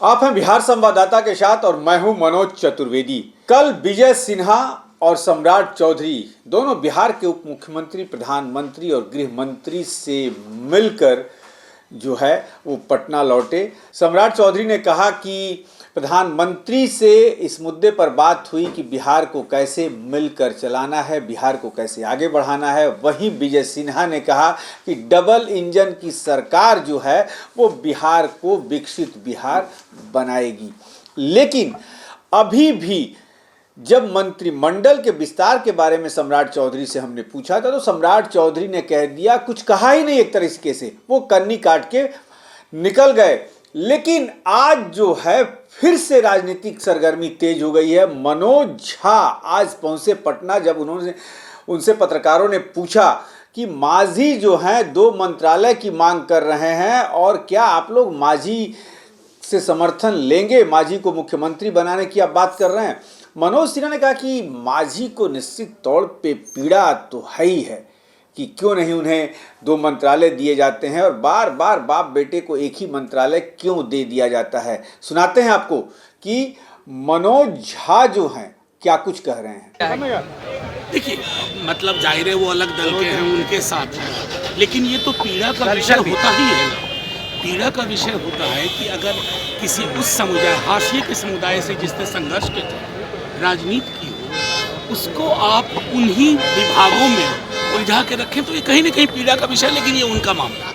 आप हैं बिहार संवाददाता के साथ और मैं हूं मनोज चतुर्वेदी। कल विजय सिन्हा और सम्राट चौधरी दोनों बिहार के उप मुख्यमंत्री, प्रधानमंत्री और गृह मंत्री से मिलकर जो है वो पटना लौटे। सम्राट चौधरी ने कहा कि प्रधानमंत्री से इस मुद्दे पर बात हुई कि बिहार को कैसे मिलकर चलाना है, बिहार को कैसे आगे बढ़ाना है। वहीं विजय सिन्हा ने कहा कि डबल इंजन की सरकार जो है वो बिहार को विकसित बिहार बनाएगी। लेकिन अभी भी जब मंत्रिमंडल के विस्तार के बारे में सम्राट चौधरी से हमने पूछा था तो सम्राट चौधरी ने कह दिया, कुछ कहा ही नहीं, एक तरीके से वो कन्नी काट के निकल गए। लेकिन आज जो है फिर से राजनीतिक सरगर्मी तेज हो गई है। मनोज झा आज पहुंचे पटना। जब उनसे पत्रकारों ने पूछा कि मांझी जो हैं 2 मंत्रालय की मांग कर रहे हैं और क्या आप लोग मांझी से समर्थन लेंगे, मांझी को मुख्यमंत्री बनाने की आप बात कर रहे हैं। मनोज सिन्हा ने कहा कि मांझी को निश्चित तौर पे पीड़ा तो है ही है कि क्यों नहीं उन्हें 2 मंत्रालय दिए जाते हैं और बार बार बाप बेटे को एक ही मंत्रालय क्यों दे दिया जाता है। सुनाते हैं आपको कि मनोज झा जो हैं क्या कुछ कह रहे हैं। देखिए, मतलब जाहिर है वो अलग दल के हैं, उनके साथ हैं, लेकिन ये तो पीड़ा का विषय होता ही है ना। पीड़ा का विषय होता है कि अगर किसी उस समुदाय, हाशिए के समुदाय से जिसने संघर्ष के राजनीति की हो, उसको आप उन्हीं विभागों में उलझा के रखें तो ये कहीं ना कहीं पीड़ा का विषय। लेकिन ये उनका मामला।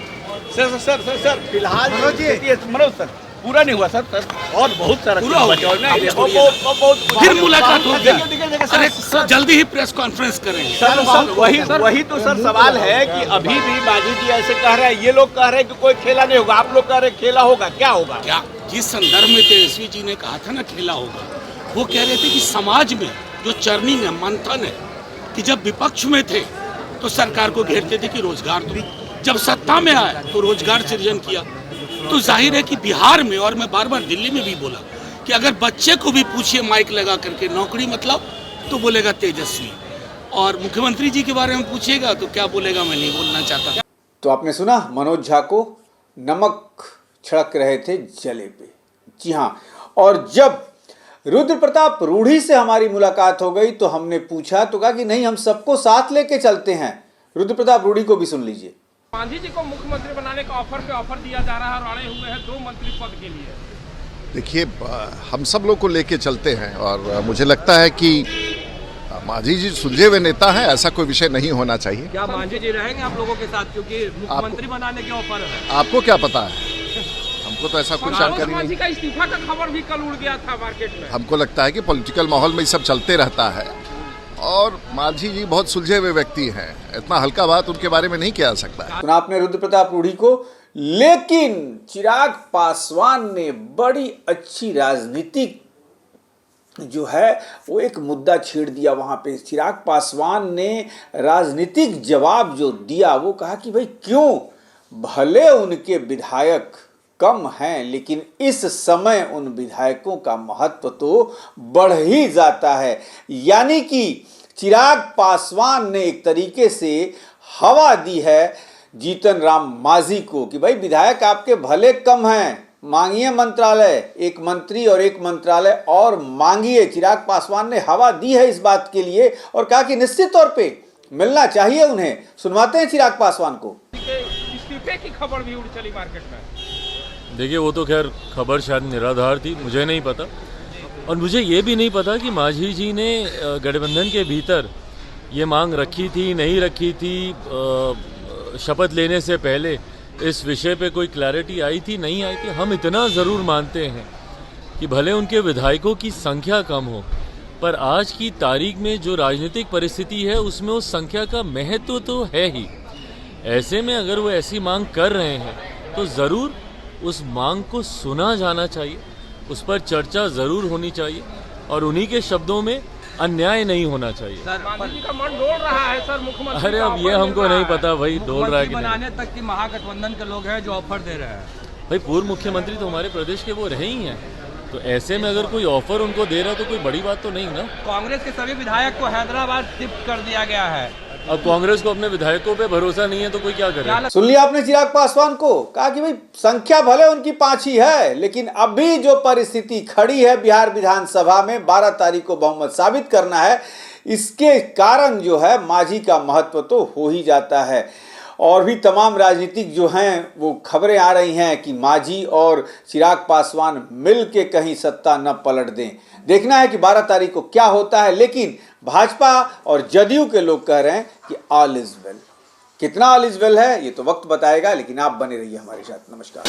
सर फिलहाल मनोज सर पूरा नहीं हुआ सर और बहुत सारा पूरा हो गया। फिर मुलाकात हो गया। अरे सर जल्दी ही प्रेस कॉन्फ्रेंस करेंगे। सर वही तो सर सवाल है कि अभी भी मांझी जी ऐसे कह रहे हैं, ये लोग कह रहे हैं कि कोई खेला नहीं होगा, आप लोग कह रहे हैं खेला होगा। क्या होगा? क्या जिस संदर्भ में तेजस्वी जी ने कहा था ना खेला होगा, वो कह रहे थे कि समाज में जो चर्निंग है, मंथन है, कि जब विपक्ष में थे तो सरकार को घेरते थे कि रोजगार दो, जब सत्ता में आया तो रोजगार सृजन किया। तो जाहिर है कि बिहार में, और मैं बार बार दिल्ली में भी बोला कि अगर बच्चे को भी पूछिए माइक लगा करके नौकरी मतलब, तो बोलेगा तेजस्वी, और मुख्यमंत्री जी के बारे में पूछिएगा तो क्या बोलेगा, मैं नहीं बोलना चाहता। तो आपने सुना मनोज झा को नमक छिड़क रहे थे जले पे। जी हाँ, और जब रुद्र प्रताप रूढ़ी से हमारी मुलाकात हो गई तो हमने पूछा तो कहा कि नहीं, हम सबको साथ लेके चलते हैं। रुद्र प्रताप रूढ़ी को भी सुन लीजिए। मांझी जी को मुख्यमंत्री बनाने का ऑफर पे ऑफर दिया जा रहा है और अड़े हुए हैं 2 मंत्री पद के लिए। देखिए, हम सब लोग को लेके चलते हैं और मुझे लगता है कि मांझी जी सुलझे हुए नेता हैं, ऐसा कोई विषय नहीं होना चाहिए। क्या मांझी जी रहेंगे आप लोगों के साथ, क्योंकि मुख्यमंत्री बनाने के ऑफर है? आपको क्या पता है? हमको तो ऐसा कुछ जानकारी नहीं। मांझी का इस्तीफा का खबर भी कल उड़ गया था मार्केट में। हमको लगता है कि पॉलिटिकल माहौल में ये सब चलते रहता है और मांझी जी बहुत सुलझे हुए व्यक्ति हैं, इतना हल्का बात उनके बारे में नहीं किया जा सकता। सुना आपने रुद्र प्रताप रूढ़ी को। लेकिन चिराग पासवान ने बड़ी अच्छी राजनीतिक जो है वो एक मुद्दा छेड़ दिया वहां पे। चिराग पासवान ने राजनीतिक जवाब जो दिया वो कहा कि भाई क्यों, भले उनके विधायक कम हैं लेकिन इस समय उन विधायकों का महत्व तो बढ़ ही जाता है। यानी कि चिराग पासवान ने एक तरीके से हवा दी है जीतन राम मांझी को कि भाई विधायक आपके भले कम हैं, मांगिए मंत्रालय, एक मंत्री और एक मंत्रालय और मांगिए। चिराग पासवान ने हवा दी है इस बात के लिए और कहा कि निश्चित तौर पे मिलना चाहिए उन्हें। सुनवाते हैं चिराग पासवान को। इस्तीफे की खबर भी उड़ चली मार्केट में। देखिए, वो तो खैर खबर शायद निराधार थी, मुझे नहीं पता। और मुझे ये भी नहीं पता कि मांझी जी ने गठबंधन के भीतर ये मांग रखी थी, नहीं रखी थी। शपथ लेने से पहले इस विषय पे कोई क्लैरिटी आई थी, नहीं आई थी। हम इतना ज़रूर मानते हैं कि भले उनके विधायकों की संख्या कम हो, पर आज की तारीख में जो राजनीतिक परिस्थिति है उसमें उस संख्या का महत्व तो है ही। ऐसे में अगर वो ऐसी मांग कर रहे हैं तो ज़रूर उस मांग को सुना जाना चाहिए, उस पर चर्चा ज़रूर होनी चाहिए और उन्हीं के शब्दों में अन्याय नहीं होना चाहिए। मांझी का मन डोल रहा है सर मुख्यमंत्री। अरे अब ये हमको नहीं पता भाई डोल रहा है कि बनाने तक की महागठबंधन के लोग हैं जो ऑफर दे रहे हैं। भाई पूर्व मुख्यमंत्री तो हमारे प्रदेश के वो रहे ही हैं, तो ऐसे में अगर कोई ऑफर उनको दे रहा है तो कोई बड़ी बात तो नहीं ना। कांग्रेस के सभी विधायक को हैदराबाद शिफ्ट कर दिया गया है। अब कांग्रेस को अपने विधायकों पे भरोसा नहीं है तो कोई क्या करे। सुन लिया आपने चिराग पासवान को, कहा कि भाई संख्या भले उनकी 5 ही है, लेकिन अभी जो परिस्थिति खड़ी है बिहार विधानसभा में 12 तारीख को बहुमत साबित करना है, इसके कारण जो है मांझी का महत्व तो हो ही जाता है। और भी तमाम राजनीतिक जो हैं वो खबरें आ रही हैं कि मांझी और चिराग पासवान मिल के कहीं सत्ता न पलट दें। देखना है कि 12 तारीख को क्या होता है, लेकिन भाजपा और जदयू के लोग कह रहे हैं कि ऑल इज वेल। कितना ऑल इज वेल है ये तो वक्त बताएगा, लेकिन आप बने रहिए हमारे साथ। नमस्कार।